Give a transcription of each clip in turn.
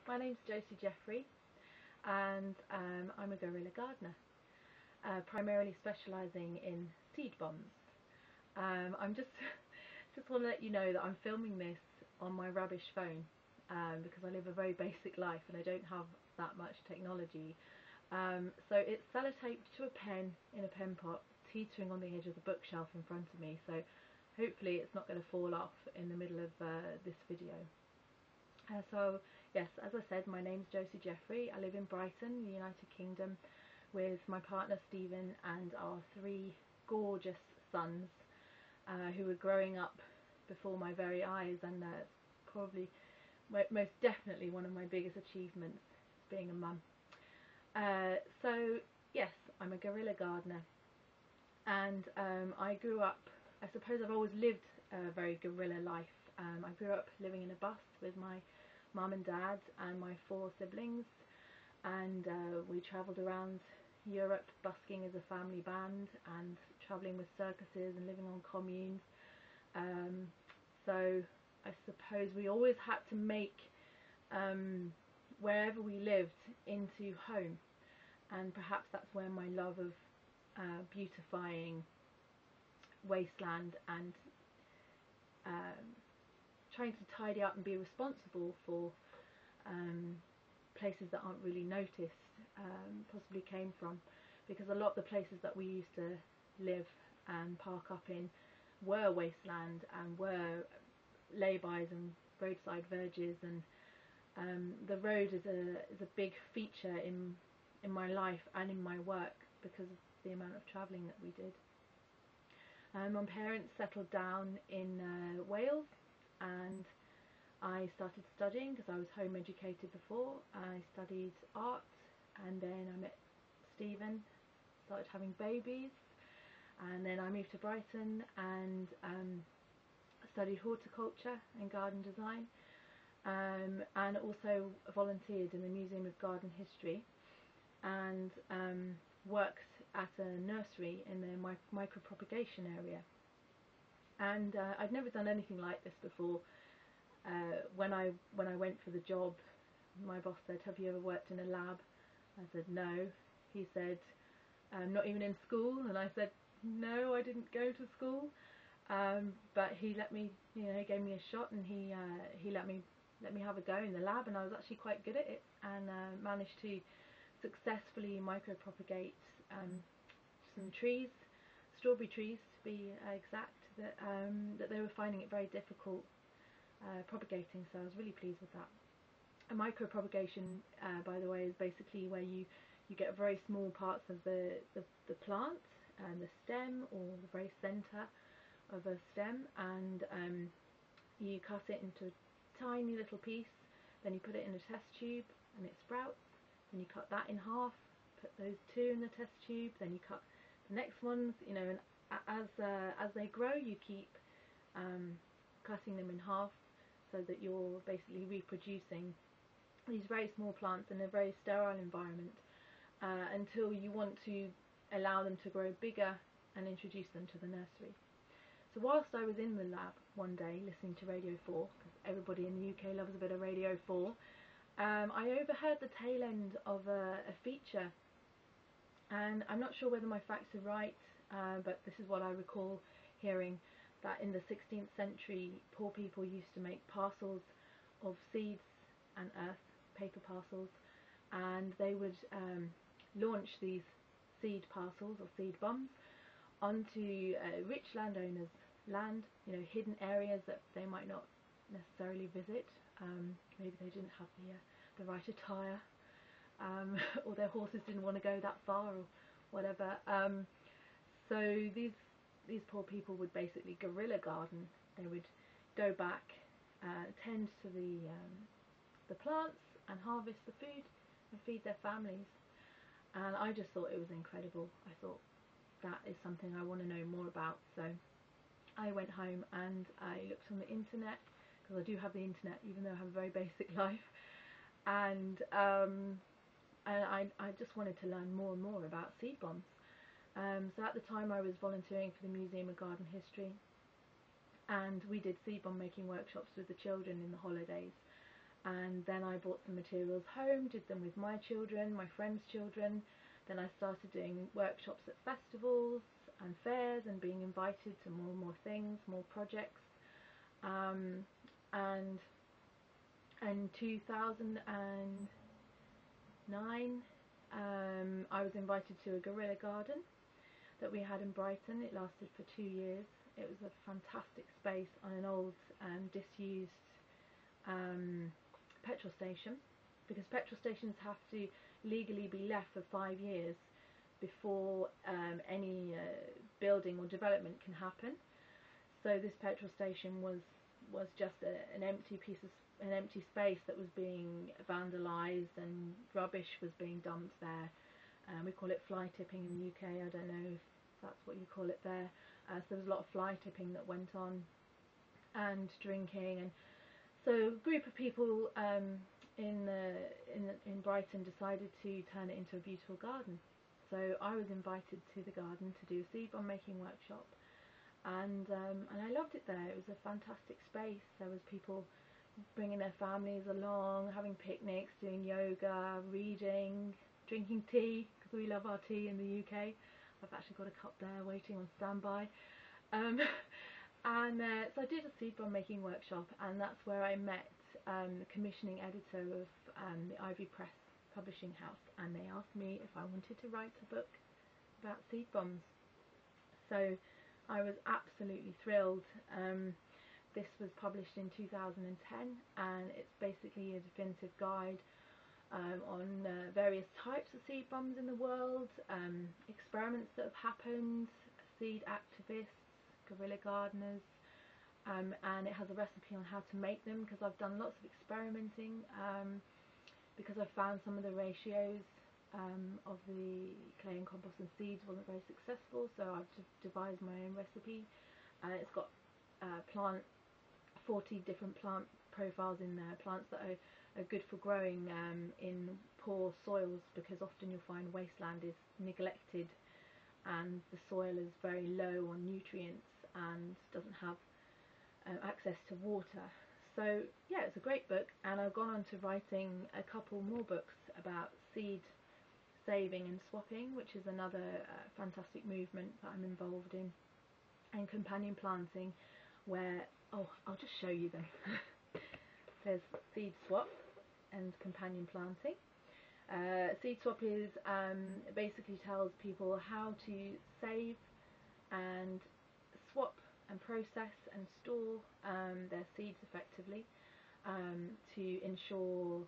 My name's Josie Jeffery and I'm a guerrilla gardener, primarily specialising in seed bombs. I'm just want to let you know that I'm filming this on my rubbish phone because I live a very basic life and I don't have that much technology. So it's sellotaped to a pen in a pen pot, teetering on the edge of the bookshelf in front of me, so hopefully it's not going to fall off in the middle of this video. So yes, as I said, my name's Josie Jeffery. I live in Brighton, the United Kingdom, with my partner Stephen and our 3 gorgeous sons who were growing up before my very eyes, and probably most definitely one of my biggest achievements being a mum. So yes, I'm a guerrilla gardener, and I grew up, I suppose I've always lived a very guerrilla life. I grew up living in a bus with my mum and dad and my 4 siblings, and we travelled around Europe busking as a family band and travelling with circuses and living on communes. So I suppose we always had to make wherever we lived into home, and perhaps that's where my love of beautifying wasteland and trying to tidy up and be responsible for places that aren't really noticed possibly came from, because a lot of the places that we used to live and park up in were wasteland and were lay-bys and roadside verges, and the road is a big feature in my life and in my work because of the amount of travelling that we did. My parents settled down in Wales, and I started studying because I was home educated before. I studied art, and then I met Stephen, started having babies, and then I moved to Brighton and studied horticulture and garden design, and also volunteered in the Museum of Garden History, and worked at a nursery in the micropropagation area. And I'd never done anything like this before. When I went for the job, my boss said, "Have you ever worked in a lab?" I said, "No." He said, "Not even in school?" And I said, "No, I didn't go to school." But he let me, he gave me a shot, and he let me have a go in the lab, and I was actually quite good at it, and managed to successfully micropropagate some trees, strawberry trees to be exact, that they were finding it very difficult propagating, so I was really pleased with that. A micropropagation, by the way, is basically where you get very small parts of the plant and the stem, or the very centre of a stem, and you cut it into a tiny little piece, then you put it in a test tube and it sprouts, then you cut that in half, put those 2 in the test tube, then you cut the next ones, and as they grow you keep cutting them in half, so that you're basically reproducing these very small plants in a very sterile environment until you want to allow them to grow bigger and introduce them to the nursery. So whilst I was in the lab one day listening to Radio 4, because everybody in the UK loves a bit of Radio 4, I overheard the tail end of a feature, and I'm not sure whether my facts are right, but this is what I recall hearing, that in the 16th century poor people used to make parcels of seeds and earth, paper parcels, and they would launch these seed parcels or seed bombs onto rich landowners' land, hidden areas that they might not necessarily visit. Maybe they didn't have the right attire, or their horses didn't want to go that far, or whatever. So these poor people would basically guerrilla garden. They would go back, tend to the plants, and harvest the food and feed their families. And I just thought it was incredible. I thought, that is something I want to know more about. So I went home and I looked on the internet, because I do have the internet even though I have a very basic life, and I just wanted to learn more and more about seed bombs. So at the time I was volunteering for the Museum of Garden History, and we did seed bomb making workshops with the children in the holidays, and then I bought some materials home, did them with my children, my friends' children. Then I started doing workshops at festivals and fairs and being invited to more and more things, more projects. And in 2009, I was invited to a guerrilla garden that we had in Brighton. It lasted for 2 years. It was a fantastic space on an old disused petrol station, because petrol stations have to legally be left for 5 years before any building or development can happen. So this petrol station was just an empty space that was being vandalised, and rubbish was being dumped there. We call it fly tipping in the UK. I don't know if that's what you call it there. So there was a lot of fly tipping that went on, and drinking, and so a group of people in Brighton decided to turn it into a beautiful garden. So I was invited to the garden to do a seed bomb making workshop, and I loved it there. It was a fantastic space. There was people bringing their families along, having picnics, doing yoga, reading, drinking tea, because we love our tea in the UK. I've actually got a cup there waiting on standby. So I did a seed bomb making workshop, and that's where I met the commissioning editor of the Ivy Press publishing house, and they asked me if I wanted to write a book about seed bombs. So I was absolutely thrilled. This was published in 2010, and it's basically a definitive guide on various types of seed bombs in the world, experiments that have happened, seed activists, guerrilla gardeners, and it has a recipe on how to make them, because I've done lots of experimenting, because I found some of the ratios of the clay and compost and seeds wasn't very successful, so I've just devised my own recipe. It's got 40 different plant profiles in there, plants that are good for growing in poor soils, because often you'll find wasteland is neglected and the soil is very low on nutrients and doesn't have access to water. So yeah, it's a great book, and I've gone on to writing a couple more books about seed saving and swapping, which is another fantastic movement that I'm involved in, and companion planting, where, oh, I'll just show you them. There's seed swap and companion planting. Seed swap is basically tells people how to save and swap and process and store their seeds effectively, to ensure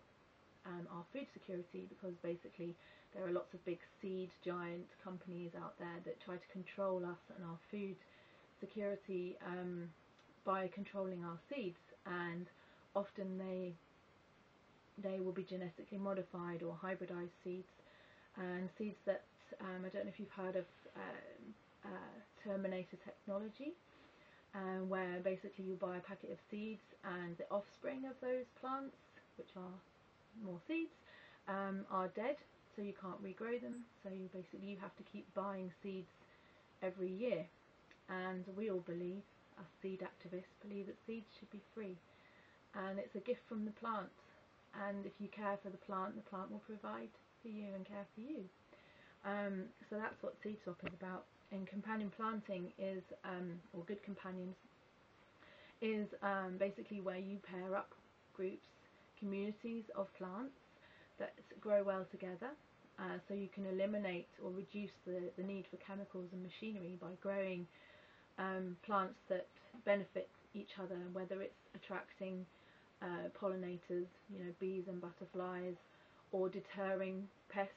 our food security, because basically there are lots of big seed giant companies out there that try to control us and our food security by controlling our seeds, and often they will be genetically modified or hybridized seeds, and seeds that I don't know if you've heard of terminator technology, where basically you buy a packet of seeds and the offspring of those plants, which are more seeds, are dead, so you can't regrow them, so you have to keep buying seeds every year. And we all believe, us seed activists believe, that seeds should be free, and it's a gift from the plant, and if you care for the plant will provide for you and care for you. So that's what seed swap is about. And companion planting is, or good companions, is basically where you pair up groups, communities of plants that grow well together, so you can eliminate or reduce the need for chemicals and machinery by growing plants that benefit each other, whether it's attracting pollinators, bees and butterflies, or deterring pests,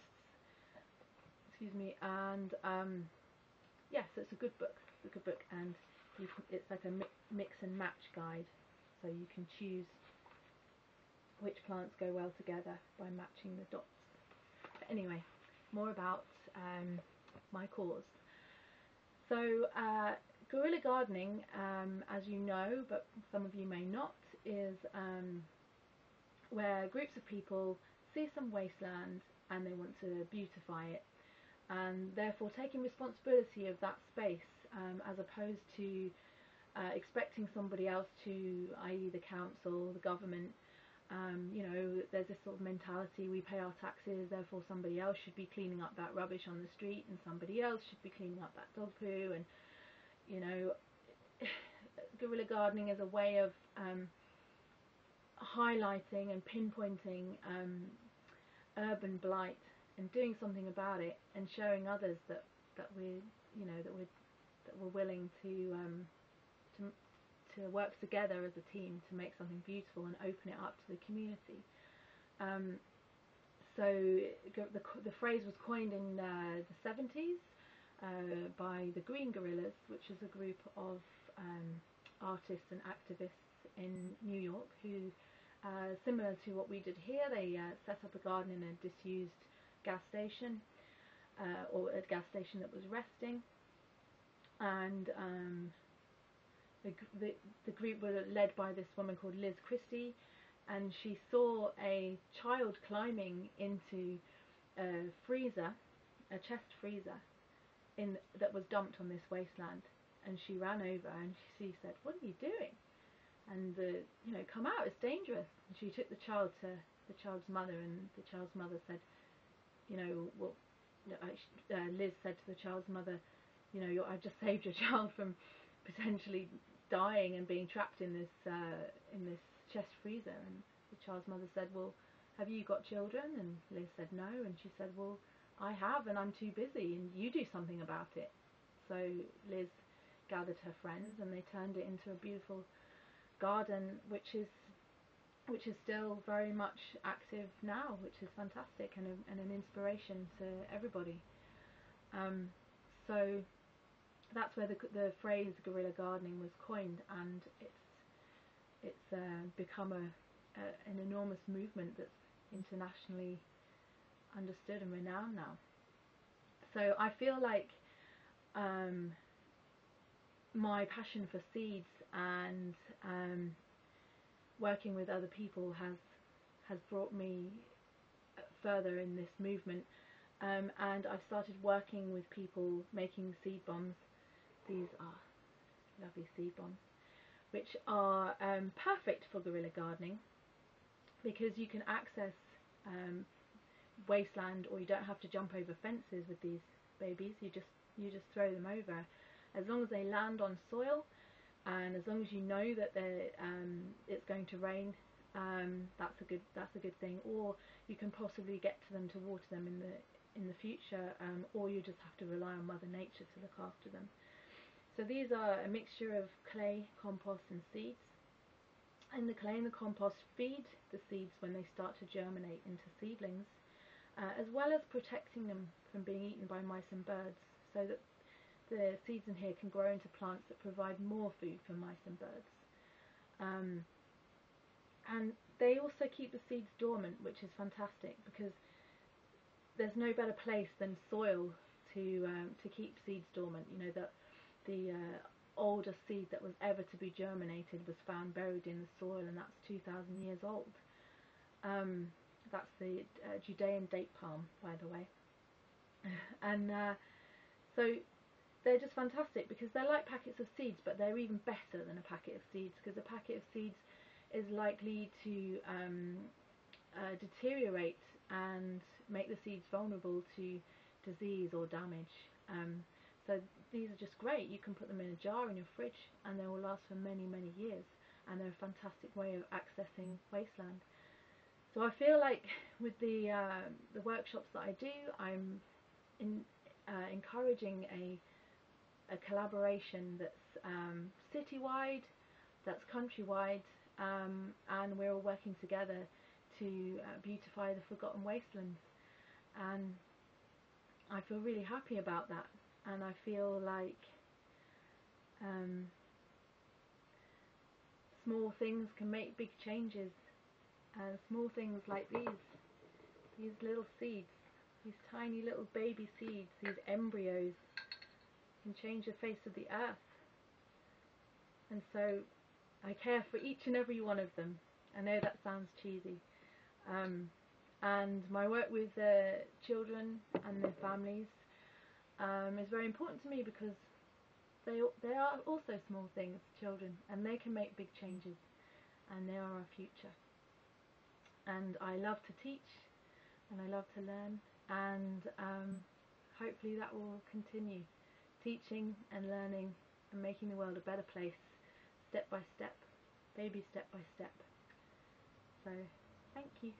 and yes, it's a good book. And it's like a mix and match guide, so you can choose which plants go well together by matching the dots. But anyway, more about my cause. So guerrilla gardening, as you know, but some of you may not, is where groups of people see some wasteland and they want to beautify it, and therefore taking responsibility of that space, as opposed to expecting somebody else to, i.e. the council, the government, You know, there's this sort of mentality, we pay our taxes, therefore somebody else should be cleaning up that rubbish on the street, and somebody else should be cleaning up that dog poo. And you know, guerrilla gardening is a way of highlighting and pinpointing urban blight and doing something about it, and showing others that we're, you know, that we're willing to work together as a team to make something beautiful and open it up to the community. So the phrase was coined in the 70s by the Green Guerrillas, which is a group of artists and activists in New York who, similar to what we did here, they set up a garden in a disused gas station, or a gas station that was resting, and the group were led by this woman called Liz Christie, and she saw a child climbing into a freezer, a chest freezer, that was dumped on this wasteland, and she ran over and she said, "What are you doing?" And you know, "Come out, it's dangerous." And she took the child to the child's mother, and the child's mother said, you know, well, Liz said to the child's mother, you know, "I've just saved your child from potentially dying and being trapped in this chest freezer." And the child's mother said, "Well, have you got children?" And Liz said no, and she said, "Well, I have, and I'm too busy, and you do something about it." So Liz gathered her friends, and they turned it into a beautiful garden, which is still very much active now, which is fantastic, and an inspiration to everybody. So that's where the phrase guerrilla gardening was coined, and it's become an enormous movement that's internationally understood and renowned now. So I feel like my passion for seeds and working with other people has brought me further in this movement, and I've started working with people making seed bombs. These are lovely seed bombs, which are perfect for guerrilla gardening, because you can access wasteland, or you don't have to jump over fences with these babies. You just throw them over, as long as they land on soil, and as long as you know that it's going to rain. That's a good thing. Or you can possibly get to them to water them in the future, or you just have to rely on Mother Nature to look after them. So these are a mixture of clay, compost and seeds, and the clay and the compost feed the seeds when they start to germinate into seedlings, as well as protecting them from being eaten by mice and birds, so that the seeds in here can grow into plants that provide more food for mice and birds. And they also keep the seeds dormant, which is fantastic, because there's no better place than soil to keep seeds dormant. You know, that the oldest seed that was ever to be germinated was found buried in the soil, and that's 2,000 years old. That's the Judean date palm, by the way. And so they're just fantastic, because they're like packets of seeds, but they're even better than a packet of seeds, because a packet of seeds is likely to deteriorate and make the seeds vulnerable to disease or damage. So these are just great. You can put them in a jar in your fridge, and they will last for many, many years, and they're a fantastic way of accessing wasteland. So I feel like with the workshops that I do, I'm encouraging a collaboration that's citywide, that's countrywide, and we're all working together to beautify the forgotten wastelands. And I feel really happy about that, and I feel like small things can make big changes, and small things like these little seeds, these tiny little baby seeds, these embryos, can change the face of the earth. And so I care for each and every one of them. I know that sounds cheesy, and my work with children and their families is very important to me, because they are also small things, children, and they can make big changes, and they are our future. and I love to teach and I love to learn, and hopefully that will continue, teaching and learning and making the world a better place, step by step, baby step by step. So thank you.